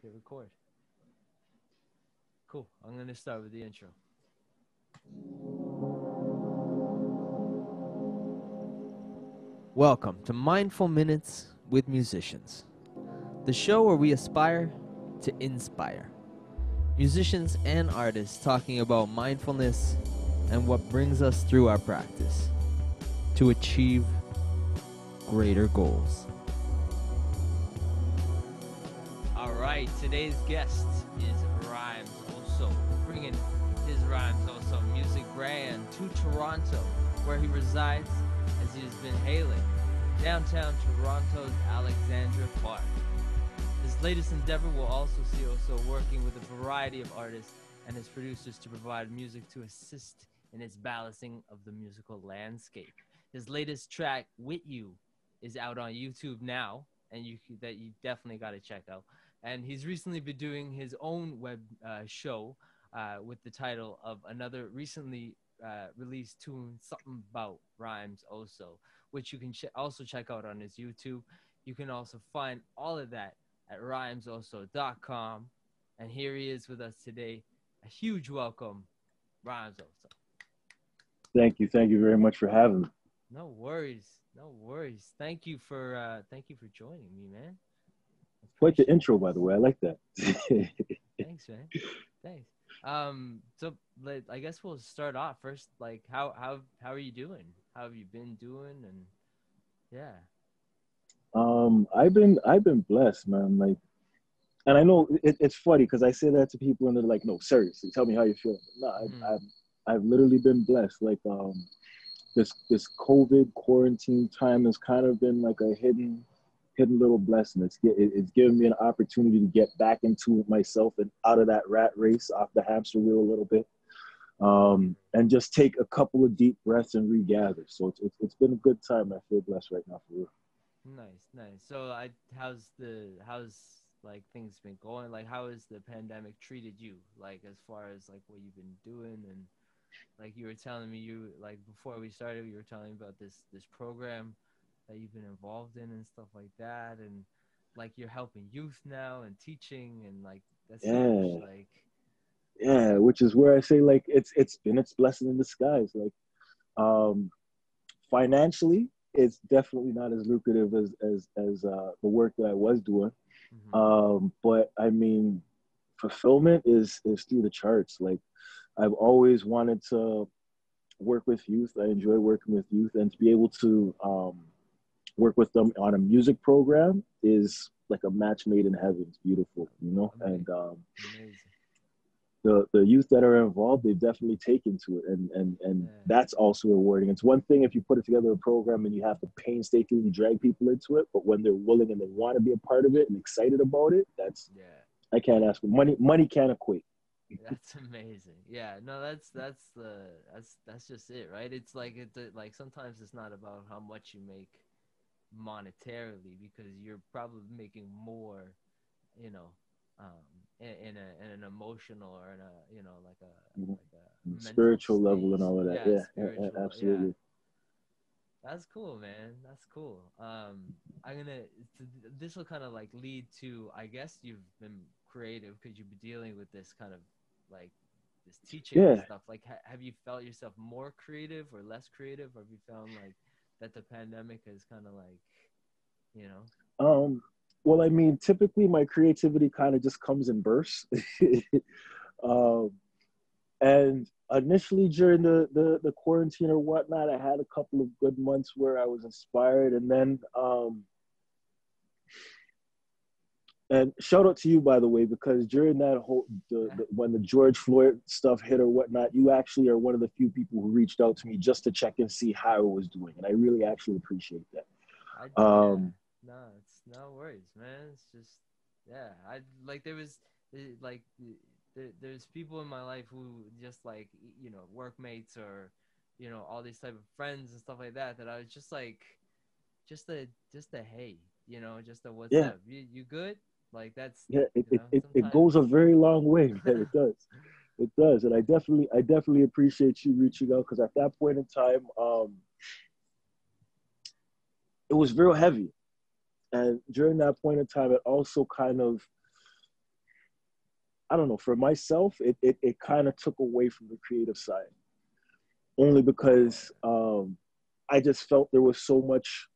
Okay, record. Cool. I'm gonna start with the intro. Welcome to Mindful Minutes with Musicians, the show where we aspire to inspire musicians and artists talking about mindfulness and what brings us through our practice to achieve greater goals. All right, today's guest is Rhymes Also, bringing his Rhymes Also music brand to Toronto, where he resides, as he has been hailing downtown Toronto's Alexandra Park. His latest endeavor will also see Also working with a variety of artists and his producers to provide music to assist in its balancing of the musical landscape. His latest track, With You, is out on YouTube now, and you definitely got to check out. And he's recently been doing his own web show with the title of another recently released tune, Something About Rhymes Also, which you can also check out on his YouTube. You can also find all of that at rhymesalso.com. And here he is with us today. A huge welcome, Rhymes Also. Thank you very much for having me. No worries. Thank you for joining me, man. Quite the intro, by the way. I like that. Thanks, man. Thanks. So I guess we'll start off first. Like, how are you doing? How have you been doing? And yeah. I've been blessed, man. Like, and I know it's funny because I say that to people and they're like, "No, seriously, tell me how you feel." No, I've literally been blessed. Like, this COVID quarantine time has kind of been like a hidden little blessing. It's given me an opportunity to get back into myself and out of that rat race, off the hamster wheel a little bit, and just take a couple of deep breaths and regather. So it's been a good time. I feel blessed right now, for real. Nice. So how's like things been going? Like, how has the pandemic treated you? Like, as far as like what you've been doing, and like you were telling me, like before we started, you were telling me about this program that you've been involved in and stuff like that, and like you're helping youth now and teaching, and like that's huge. Like, yeah, which is where I say like it's been its blessing in disguise. Like, financially, it's definitely not as lucrative as the work that I was doing. But I mean, fulfillment is through the charts. Like, I've always wanted to work with youth. I enjoy working with youth, and to be able to work with them on a music program is like a match made in heaven. It's beautiful, you know. Amazing. And the youth that are involved, they've definitely taken to it, and that's also rewarding. It's one thing if you put it together a program and you have to painstakingly drag people into it, but when they're willing and they want to be a part of it and excited about it, that's I can't ask for money can't equate. That's amazing. Yeah, no, that's just it, right? It's like like sometimes it's not about how much you make monetarily, because you're probably making more, you know, in an emotional, or in a, you know, like a spiritual mental level and all of that. Yeah, absolutely. Yeah. That's cool, man. That's cool. This will kind of like lead to, I guess you've been creative because you've been dealing with this kind of like this teaching and stuff. Like, have you felt yourself more creative or less creative? Or have you found like that the pandemic is kind of like, you know? Well, I mean, typically my creativity kind of just comes in bursts. And initially during the quarantine or whatnot, I had a couple of good months where I was inspired. And then, and shout out to you, by the way, because during that whole, when the George Floyd stuff hit or whatnot, you actually are one of the few people who reached out to me just to check and see how I was doing. And I really actually appreciate that. No, it's no worries, man. It's just, I like, there's people in my life who just like, you know, workmates, or, you know, all these type of friends and stuff like that, that I was just like, just a hey, you know, just a what's up, you good? Like, that's, it goes a very long way, man. It does, and I definitely appreciate you reaching out, because at that point in time, it was real heavy. And during that point in time, it also kind of I don't know, for myself, it kind of took away from the creative side, only because I just felt there was so much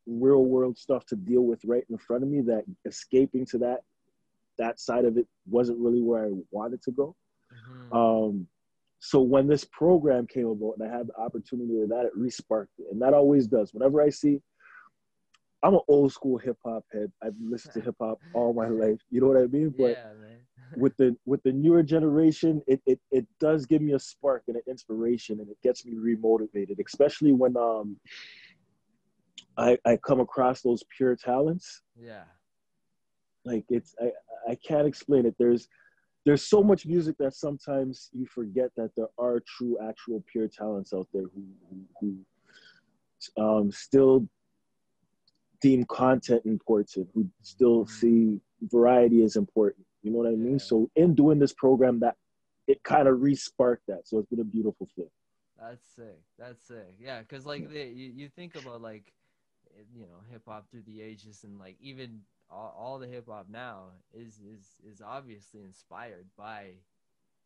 real world stuff to deal with right in front of me that escaping to that side of it wasn't really where I wanted to go. So when this program came about and I had the opportunity of that, it re-sparked it. And that always does. Whenever I see, I'm an old school hip hop head. I've listened to hip hop all my life. You know what I mean? But Yeah, man. with the newer generation, it does give me a spark and an inspiration, and it gets me remotivated, especially when I come across those pure talents. Yeah. Like I can't explain it. There's so much music that sometimes you forget that there are true, actual, pure talents out there who still deem content important, who still see variety as important. You know what I mean? So in doing this program, that it kind of re-sparked that. So it's been a beautiful thing. That's sick. That's sick. Yeah, because like you think about like, you know, hip hop through the ages, and like even all the hip hop now is obviously inspired by,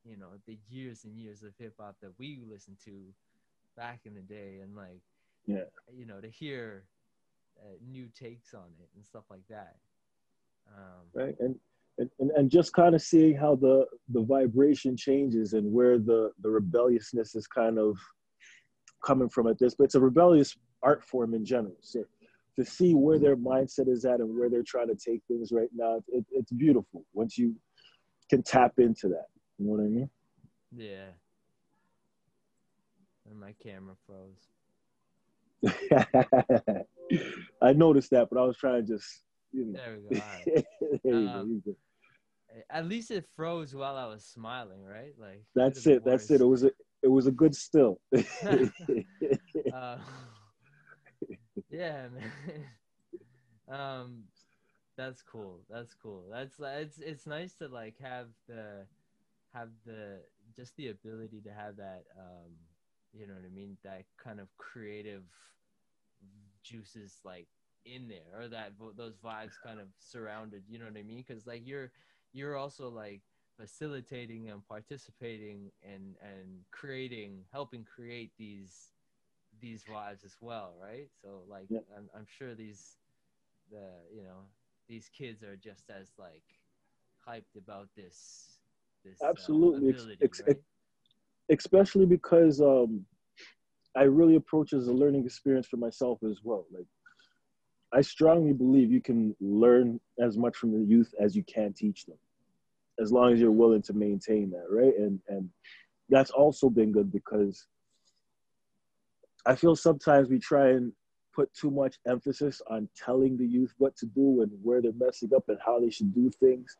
you know, the years and years of hip hop that we listened to back in the day, and like, you know, to hear new takes on it and stuff like that. Right, and just kind of seeing how the vibration changes and where the rebelliousness is kind of coming from at this, but it's a rebellious art form in general. So to see where their mindset is at and where they're trying to take things right now, it's beautiful once you can tap into that. You know what I mean? Yeah. And my camera froze. I noticed that, but I was trying to just, you know. There we go. All right. At least it froze while I was smiling, right? Like that's it. That's it. It was a good still. Yeah, man. That's cool. That's cool. It's nice to like have the just the ability to have that you know what I mean, that kind of creative juices like in there, or that those vibes kind of surrounded, you know what I mean? Because like you're also like facilitating and participating and helping create these vibes as well, right? So like I'm sure these kids are just as like hyped about this Absolutely, ability, right? Especially because I really approach it as a learning experience for myself as well. Like, I strongly believe you can learn as much from the youth as you can teach them, as long as you're willing to maintain that, right? And that's also been good, because I feel sometimes we try and put too much emphasis on telling the youth what to do and where they're messing up and how they should do things.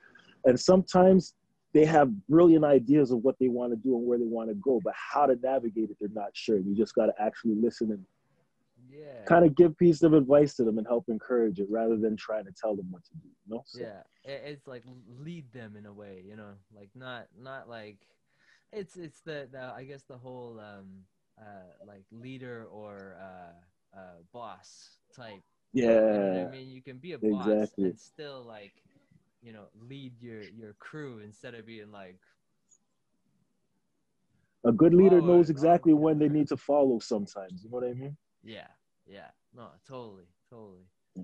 And sometimes they have brilliant ideas of what they want to do and where they want to go, but how to navigate it, they're not sure. You just got to actually listen and kind of give piece of advice to them and help encourage it, rather than trying to tell them what to do, you know? So. Yeah, it's like lead them in a way, you know, like not like it's the I guess the whole like leader or boss type. Yeah, you know what I mean? You can be a boss exactly. and still like, you know, lead your crew, instead of being like, a good leader knows exactly when they need to follow sometimes. You know what I mean? Yeah. No, totally. Yeah.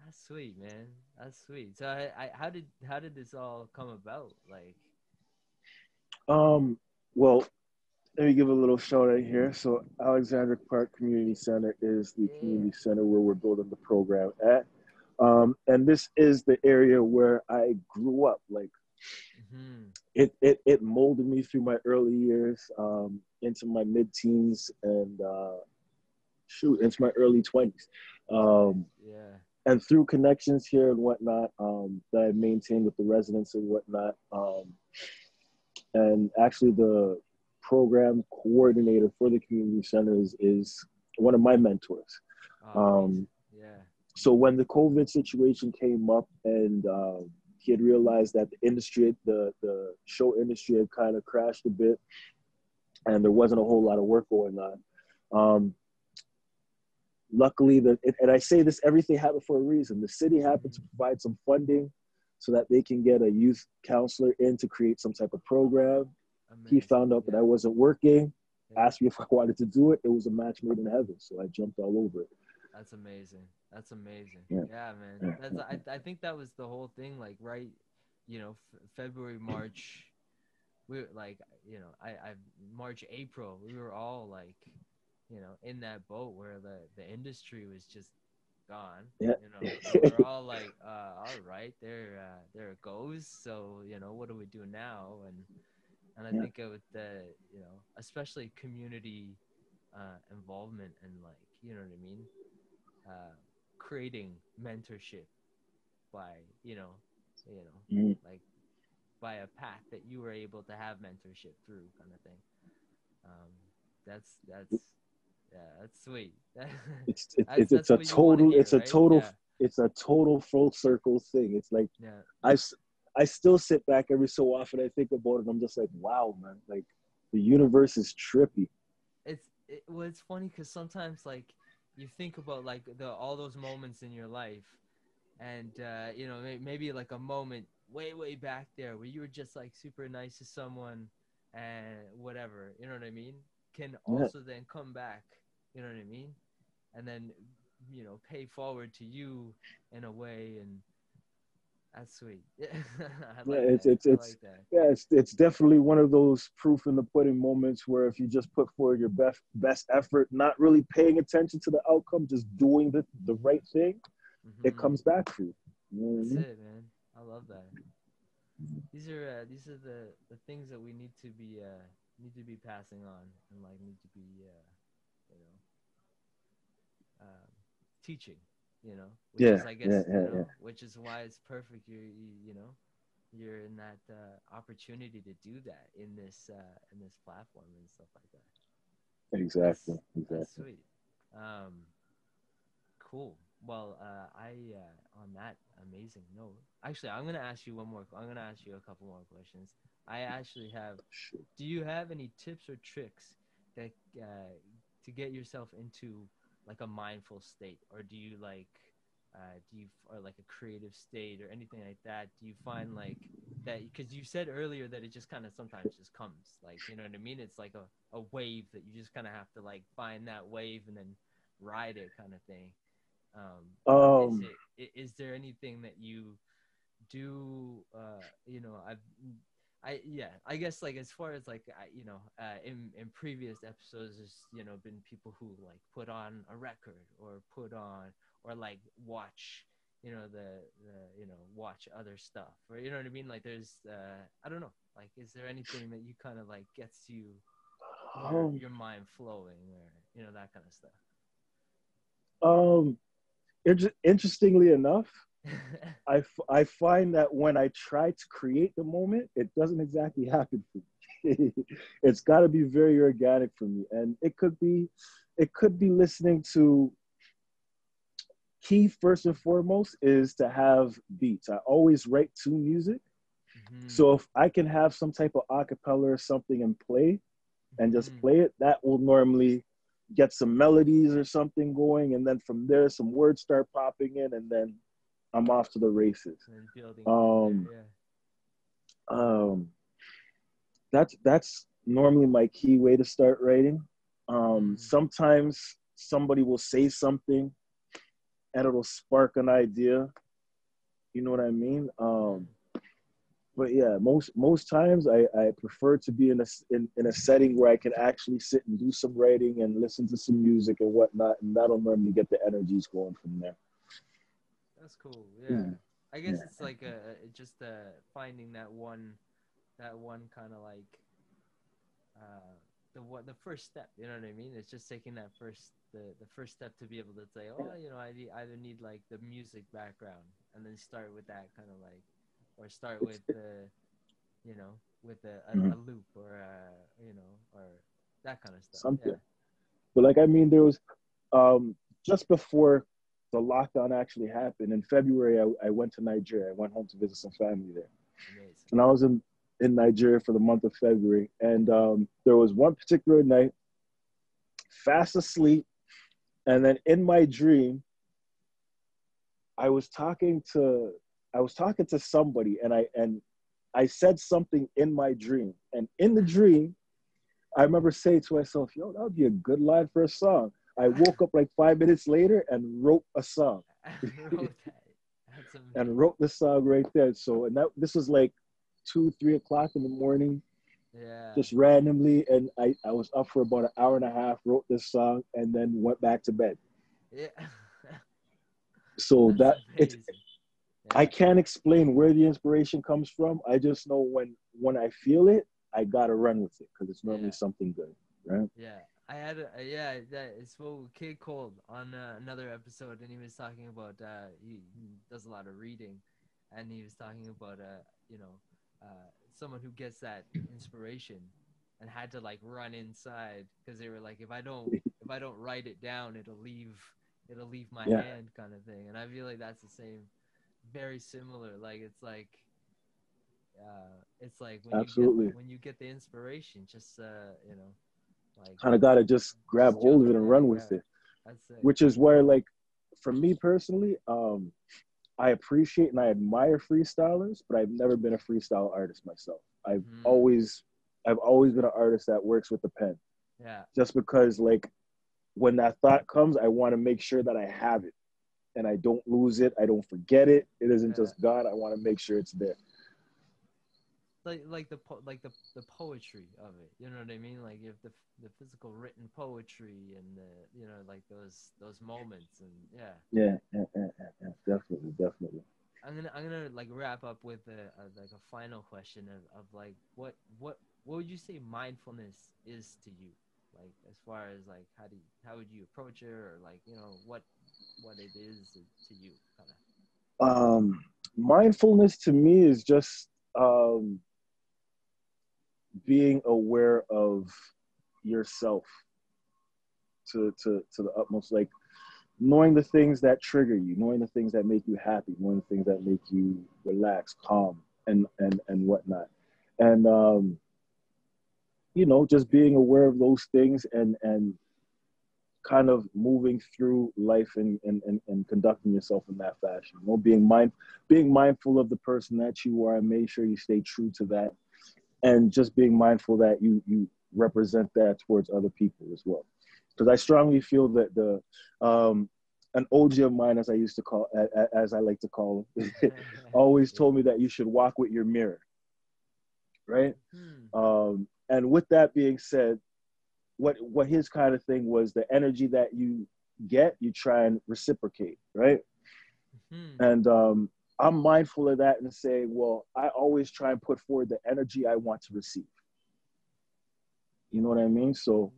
That's sweet, man. That's sweet. So how did this all come about? Like, well, let me give a little shout out here. So Alexandra Park Community Center is the community center where we're building the program at. And this is the area where I grew up. Like, it molded me through my early years, into my mid-teens, and into my early 20s. And through connections here and whatnot, that I maintained with the residents and whatnot. And actually the program coordinator for the community centers is one of my mentors. So when the COVID situation came up, and he had realized that the industry, the show industry, had kind of crashed a bit, and there wasn't a whole lot of work going on. Luckily, and I say this, everything happened for a reason. The city happened to provide some funding, so that they can get a youth counselor in to create some type of program. Amazing. He found out that I wasn't working, Yeah. asked me if I wanted to do it. It was a match made in heaven, so I jumped all over it. That's amazing. That's amazing. Yeah, Yeah, man. yeah, That's yeah. I think that was the whole thing. Like, right, February, March. We were like, I March, April. We were all like, in that boat where the industry was just gone. Yeah. And we're all like, all right, there it goes. So what do we do now? And I Yeah. think it with the especially community involvement and like you know what I mean, creating mentorship by Mhm. like by a path that you were able to have mentorship through kind of thing. That's yeah, that's sweet. It's That's a what you want to total hear, right? Yeah, it's a total full circle thing. It's like yeah. I I still sit back every so often. I think about it. I'm just like, wow, man. Like the universe is trippy. Well, it's funny because sometimes like you think about like the all those moments in your life, and maybe like a moment way back there where you were just like super nice to someone and whatever, you know what I mean, can Yeah. also then come back, you know what I mean, and then pay forward to you in a way, and that's sweet. I Yeah, like that. I it's like that. yeah, it's definitely one of those proof in the pudding moments where if you just put forward your best effort, not really paying attention to the outcome, just doing the right thing, it Hmm. comes back for you. You know what I That's mean? it, man. I love that. These are the things that we need to be passing on, and like need to be you know um, teaching, which Yeah, is I yeah, guess yeah, yeah. which is why it's perfect. You're in that opportunity to do that in this platform and stuff like that. Exactly, That's that's exactly. sweet. Um, Cool. Well, on that amazing note, actually, I'm gonna ask you one more. I'm gonna ask you a couple more questions. I actually have. Sure. Do you have any tips or tricks that to get yourself into like a mindful state, or do you like, or like a creative state, or anything like that? Do you find like that? Because you said earlier that it just kind of sometimes just comes, like you know what I mean. It's like a wave that you just kind of have to like find that wave and then ride it, kind of thing. Is Um, is there anything that you do? I guess like as far as like in previous episodes, there's been people who like put on a record or put on or like watch watch other stuff, or you know what I mean. Like there's I don't know. Like, is there anything that you kind of like gets you um, your mind flowing, or that kind of stuff? um, interestingly enough, I find that when I try to create the moment, it doesn't exactly happen for me. It's got to be very organic for me, and it could be listening to. Key first and foremost is to have beats. I always write to music, Mm-hmm. so if I can have some type of acapella or something and play, and just Mm-hmm. play it, that will normally get some melodies or something going, and then from there some words start popping in, and then I'm off to the races. And building from there, Um, yeah. um, that's normally my key way to start writing. Mm-hmm. Sometimes somebody will say something and it'll spark an idea. You know what I mean? Mm-hmm. But yeah, most times I prefer to be in a setting where I can actually sit and do some writing and listen to some music and whatnot, and that'll normally get the energies going from there. That's cool. Yeah. Yeah, I guess yeah, it's like just finding that one kind of like uh the first step. You know what I mean? It's just taking that the first step to be able to say, oh, either need like the music background, and then start with that kind of like, or start with the with mhm. a loop, or or that kind of stuff. Something. Yeah. But like I mean, there was um, just before the lockdown actually happened in February. I went to Nigeria. I went home to visit some family there, Amazing. and I was in Nigeria for the month of February. And there was one particular night, fast asleep, and then in my dream, I was talking to I was talking to somebody, and I said something in my dream, and in the dream, I remember saying to myself, "Yo, that would be a good line for a song." I woke up like 5 minutes later and wrote a song. Wrote that. That's amazing. And wrote the song right there. So, and this was like 2, 3 o'clock in the morning, Yeah. just randomly. And I was up for about an hour and a half, wrote this song, and then went back to bed. Yeah. So That's it's, amazing. I can't explain where the inspiration comes from. I just know when I feel it, I gotta run with it because it's normally something good, right? Yeah. I had I spoke with Kid Cold on another episode, and he was talking about he does a lot of reading, and he was talking about someone who gets that inspiration and had to like run inside because they were like, if I don't write it down, it'll leave my Yeah, hand, kind of thing. And I feel like that's the same, very similar. Like it's like absolutely. when you get the inspiration, just like Kind of gotta just grab just hold jump of it and in and run grab with it. it. That's it. Which is where, like, for me personally, I appreciate and I admire freestylers, but I've never been a freestyle artist myself. I've always been an artist that works with the pen. Yeah. Just because, like, when that thought comes, I want to make sure that I have it and I don't lose it. I don't forget it. It isn't just gone. I want to make sure it's there. Like the poetry of it, you know what I mean? Like if the physical written poetry and the like those moments, and Yeah, definitely. I'm gonna like wrap up with like a final question of like what would you say mindfulness is to you, like as far as like how would you approach it, or like what it is to you, kind of. Mindfulness to me is just being aware of yourself to the utmost, like knowing the things that trigger you, knowing the things that make you happy, knowing the things that make you relax, calm, and whatnot, and just being aware of those things and kind of moving through life and conducting yourself in that fashion. Being mindful of the person that you are, and make sure you stay true to that, and just being mindful that you represent that towards other people as well. Because I strongly feel that an OG of mine, as I like to call him, always told me that you should walk with your mirror, right? And with that being said, what his kind of thing was, the energy that you get, you try and reciprocate, right? And I'm mindful of that and saying, well, I always try and put forward the energy I want to receive. You know what I mean? So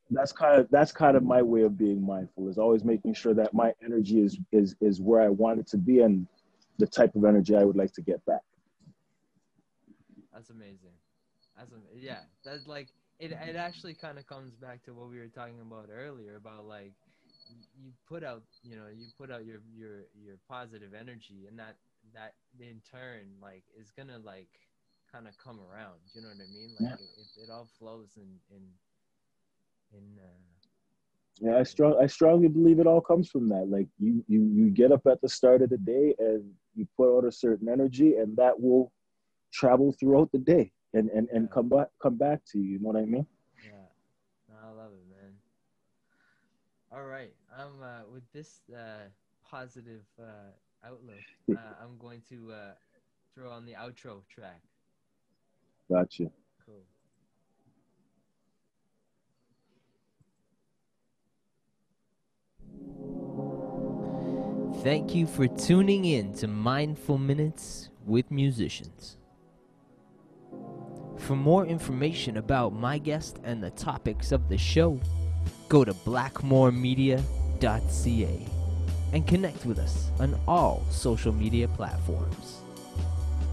that's kind of my way of being mindful, is always making sure that my energy is where I want it to be and the type of energy I would like to get back. That's amazing. That's like it actually kind of comes back to what we were talking about earlier, about like you put out your positive energy, and that in turn like is gonna like kind of come around, you know what I mean? Like it all flows yeah, I strongly believe it all comes from that. Like you get up at the start of the day and you put out a certain energy, and that will travel throughout the day and come back to you. You know what I mean? Yeah, I love it, man. All right, I'm with this positive outlook. I'm going to throw on the outro track. Gotcha. Cool. Thank you for tuning in to Mindful Minutes with Musicians. For more information about my guest and the topics of the show, go to blackmoremedia.ca and connect with us on all social media platforms.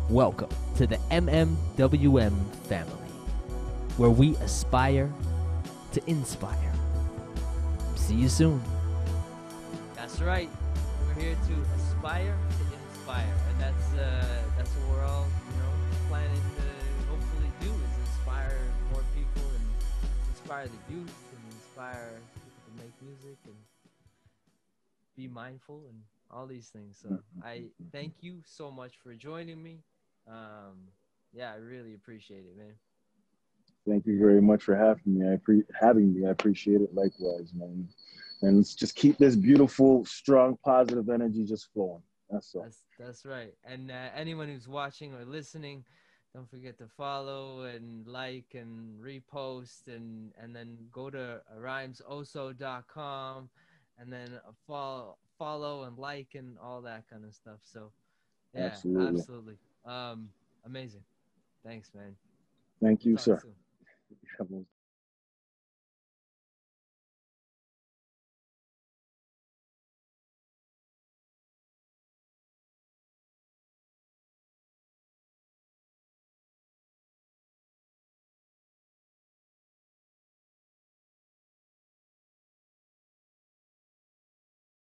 Welcome to the MMWM family, where we aspire to inspire. See you soon. That's right. We're here to aspire to inspire, and that's what we're all planning to hopefully do, is inspire more people and inspire the youth and inspire people to make music and be mindful and all these things. So I thank you so much for joining me. Yeah, I really appreciate it, man. Thank you very much for having me. Having me. I appreciate it likewise, man. And let's just keep this beautiful, strong, positive energy just flowing. That's all. That's right. And anyone who's watching or listening, don't forget to follow and like and repost and then go to rhymesoso.com and then follow and like and all that kind of stuff. So yeah, Absolutely. absolutely. Amazing. Thanks, man. Thank We'll you, talk sir. soon.